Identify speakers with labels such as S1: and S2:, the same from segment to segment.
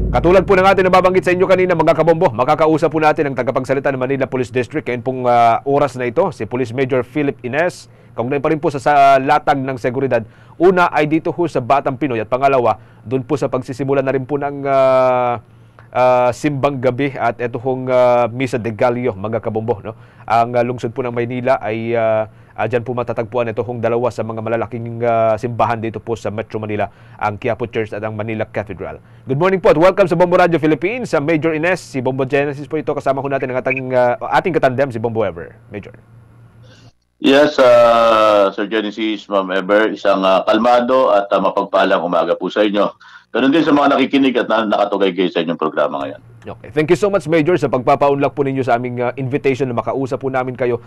S1: Katulad po ng ating nababanggit sa inyo kanina, mga kabombo, makakausap po natin ang tagapagsalita ng Manila Police District. Ngayon pong oras na ito, si Police Major Philip Ines. Kaugnay pa rin po sa latag ng seguridad. Una ay dito po sa Batang Pinoy at pangalawa, doon po sa pagsisimula na rin po ng simbang gabi at ito pong Misa de Gallo, mga kabombo. No? Ang lungsod po ng Maynila ay dyan po matatagpuan ito hong dalawa sa mga malalaking simbahan dito po sa Metro Manila, ang Quiapo Church at ang Manila Cathedral. Good morning po at welcome sa Bombo Radio Philippines, sa Major Ines, si Bombo Genesis po ito. Kasama ko natin ang ating katandem, si Bombo Ever. Major.
S2: Yes, Sir Genesis, Ma'am Ever, isang kalmado at mapagpalang umaga po sa inyo. Ganun din sa mga nakikinig at nakatugaygay sa inyong programa ngayon.
S1: Okay. Thank you so much, Major, sa pagpapaunlak po ninyo sa aming invitation na makausap po namin kayo.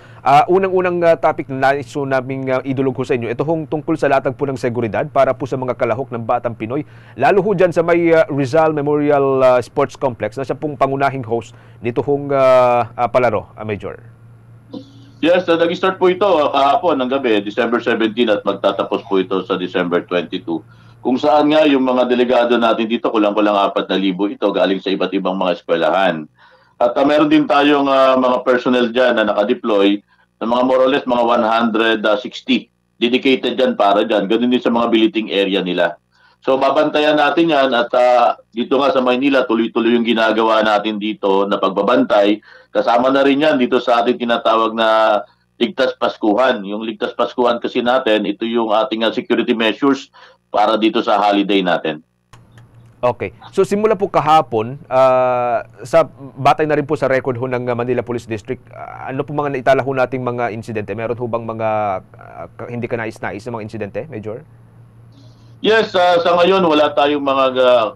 S1: Unang-unang topic na nais po naming idulog ko sa inyo, ito hong tungkol sa latag po ng seguridad para po sa mga kalahok ng Batang Pinoy. Lalo ho dyan sa may Rizal Memorial Sports Complex na siya pong pangunahing host nito hong palaro, Major.
S2: Yes, nag-start po ito kahapon ng gabi, December 17 at magtatapos po ito sa December 22. Kung saan nga yung mga delegado natin dito, kulang-kulang 4,000 ito galing sa iba't ibang mga eskwelahan. At meron din tayong mga personnel dyan na nakadeploy na mga more or less mga 160 dedicated dyan para dyan. Ganun din sa mga billeting area nila. So babantayan natin yan at dito nga sa Maynila, tuloy-tuloy yung ginagawa natin dito na pagbabantay. Kasama na rin yan dito sa ating tinatawag na Ligtas Paskuhan. Yung Ligtas Paskuhan kasi natin, ito yung ating security measures para dito sa holiday natin.
S1: Okay. So simula po kahapon, sa batay na rin po sa record ho ng Manila Police District, ano po mga naitala ho nating mga insidente? Meron ho bang mga hindi ka nais-nais na mga insidente, Major?
S2: Yes, sa ngayon wala tayong mga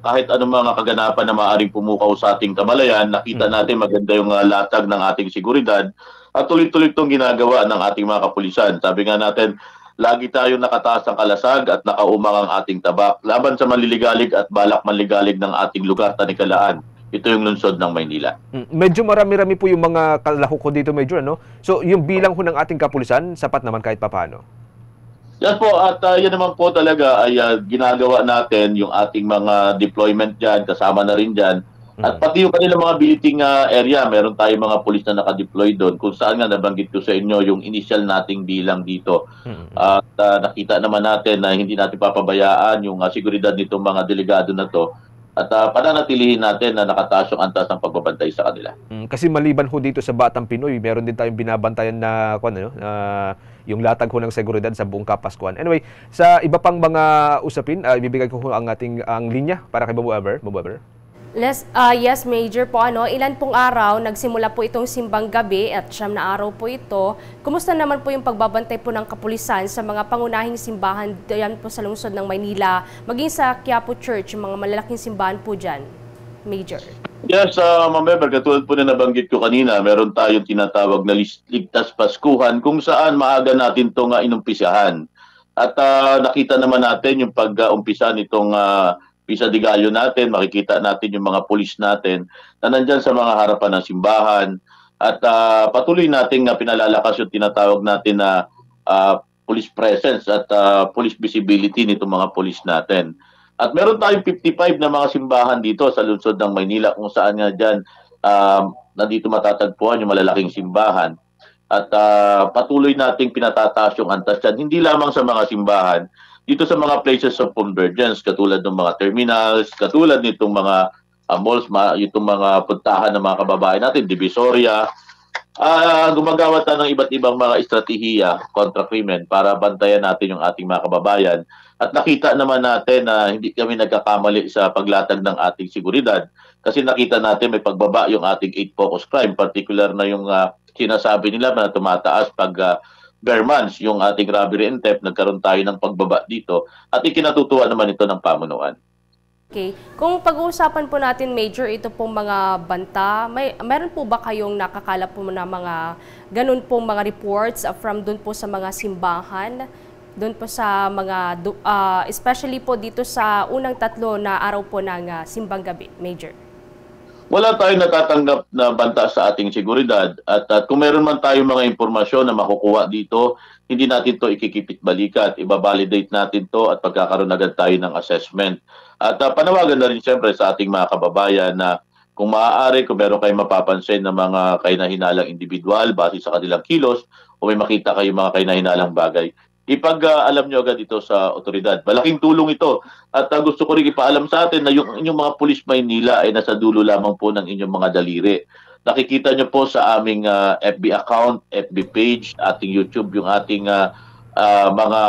S2: kahit anong mga kaganapan na maaaring pumukaw sa ating kamalayan. Nakita natin maganda yung latag ng ating seguridad at tuloy-tuloy itong ginagawa ng ating mga kapulisan. Sabi nga natin, lagi tayong nakataas ang kalasag at nakaumang ang ating tabak laban sa manliligalig at balak manligalig ng ating lugar tanikalaan. Ito yung lungsod ng Maynila.
S1: Medyo marami-rami po yung mga kalahok ko dito, Major, ano? So yung bilang ho ng ating kapulisan, sapat naman kahit papaano?
S2: Yan po, at yan naman po talaga ay ginagawa natin yung ating mga deployment dyan, kasama na rin dyan. At pati yung kanilang mga billeting area, meron tayong mga pulis na nakadeploy doon, kung saan nga nabanggit ko sa inyo yung initial nating bilang dito. At nakita naman natin na hindi natin papabayaan yung seguridad nitong mga delegado na to. At pananatilihin natin na nakataas yung antas ng pagbabantay sa kanila.
S1: Kasi maliban ho dito sa Batang Pinoy, meron din tayong binabantayan na yung latag ho ng seguridad sa buong Kapaskuhan. Anyway, sa iba pang mga usapin, ibibigay ko ho ang linya para kay Bobo Ever.
S3: Yes, Major po. Ilan pong araw nagsimula po itong simbang gabi at 9 na araw po ito. Kumusta naman po yung pagbabantay po ng kapulisan sa mga pangunahing simbahan diyan po sa lungsod ng Maynila, maging sa Quiapo Church, yung mga malalaking simbahan po dyan, Major?
S2: Yes, Ma'am Ever, katulad po na nabanggit ko kanina, meron tayong tinatawag na Ligtas Paskuhan kung saan maaga natin itong inumpisahan. At nakita naman natin yung pag-umpisa nitong Misa de Gallo natin, makikita natin yung mga pulis natin na nandyan sa mga harapan ng simbahan at patuloy nating pinalalakas yung tinatawag natin na police presence at police visibility nitong mga pulis natin. At meron tayong 55 na mga simbahan dito sa lungsod ng Maynila kung saan nga dyan nandito matatagpuan yung malalaking simbahan. At patuloy nating pinatataas yung antas dyan, hindi lamang sa mga simbahan, dito sa mga places of convergence, katulad ng mga terminals, katulad nitong mga malls, itong mga puntahan ng mga kababayan natin, Divisoria. Gumagawa tayo ng iba't ibang mga estratehiya kontra krimen para bantayan natin yung ating mga kababayan. At nakita naman natin na hindi kami nagkakamali sa paglatag ng ating seguridad kasi nakita natin may pagbaba yung ating 8 focus crime, particular na yung sinasabi nila na tumataas pag bare months, yung ating robbery and theft, nagkaroon tayo ng pagbaba dito at ikinatutuwa naman ito ng pamunuan.
S3: Okay. Kung pag-uusapan po natin, Major, ito pong mga banta, meron po ba kayong nakakalap po na mga ganun pong mga reports from doon po sa mga simbahan, doon po sa mga, especially po dito sa unang 3 na araw po ng simbang gabi, Major?
S2: Wala tayong natatanggap na banta sa ating seguridad at kung meron man tayong mga impormasyon na makukuha dito, hindi natin to ikikipit balikat, ibabalidate natin to at pagkakaroon agad tayo ng assessment. At panawagan na rin siyempre sa ating mga kababayan na kung maaari, kung meron kayong mapapansin na mga kahinahinalang individual base sa kanilang kilos o may makita kayong mga kahinahinalang bagay, ipag-alam nyo agad ito sa otoridad. Malaking tulong ito. At gusto ko rin ipaalam sa atin na yung inyong mga pulis Maynila ay nasa dulo lamang po ng inyong mga daliri. Nakikita nyo po sa aming FB account, FB page, ating YouTube, yung ating mga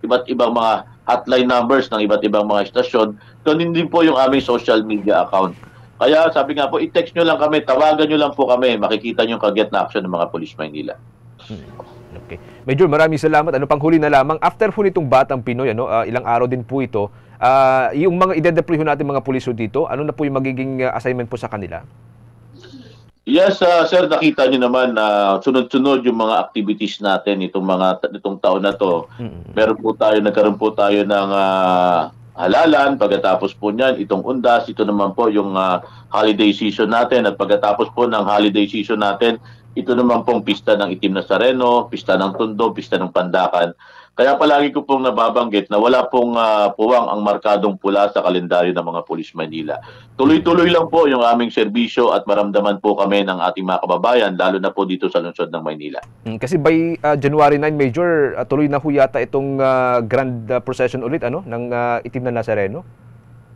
S2: iba't ibang mga hotline numbers ng iba't ibang mga istasyon. Ganun din po yung aming social media account. Kaya sabi nga po, i-text nyo lang kami, tawagan nyo lang po kami, makikita nyo yung kagyat na action ng mga pulis Maynila.
S1: Okay. Major, maraming salamat. Ano pang huli na lamang, after po nitong Batang Pinoy, ilang araw din po ito, yung mga ide-deploy natin mga puliso dito, ano na po yung magiging assignment po sa kanila?
S2: Yes, sir, nakita niyo naman na sunod-sunod yung mga activities natin itong taon na to. Nagkaroon po tayo ng halalan, pagkatapos po niyan, itong undas, ito naman po yung holiday season natin at pagkatapos po ng holiday season natin, ito naman pong pista ng Itim na Sareno, pista ng Tondo, pista ng Pandakan. Kaya palagi ko pong nababanggit na wala pong puwang ang markadong pula sa kalendaryo ng mga pulis Manila. Tuloy-tuloy lang po yung aming serbisyo at maramdaman po kami ng ating mga kababayan, lalo na po dito sa lungsod ng Maynila.
S1: Kasi by January 9, Major, tuloy na ho yata itong grand procession ulit ng Itim na Nazareno?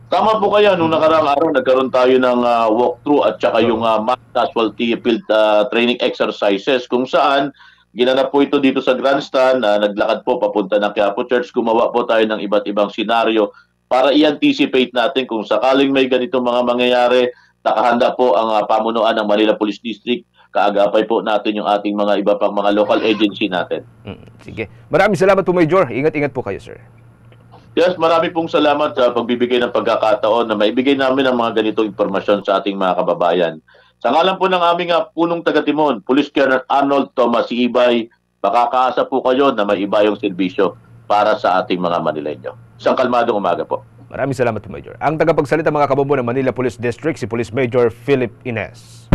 S2: Tama po kayo, nung nakaraang araw nagkaroon tayo ng walkthrough at saka yung mass casualty field training exercises kung saan ginanap po ito dito sa grandstand, naglakad po papunta ng Quiapo Church, gumawa po tayo ng iba't ibang senaryo para i-anticipate natin kung sakaling may ganitong mga mangyayari, nakahanda po ang pamunuan ng Manila Police District, kaagapay po natin yung ating mga iba pang mga local agency natin.
S1: Sige. Maraming salamat po, Major. Ingat-ingat po kayo, sir.
S2: Yes, marami pong salamat sa pagbibigay ng pagkakataon na maibigay namin ang mga ganitong impormasyon sa ating mga kababayan. Sa ngalan po ng aming punong taga-Timon, Police Colonel Arnold Thomas Ibay, makakaasa po kayo na may iba yung serbisyo para sa ating mga Manileño. Isang kalmadong umaga po.
S1: Maraming salamat po, Major. Ang tagapagsalita mga kabombo ng Manila Police District, si Police Major Philip Ines.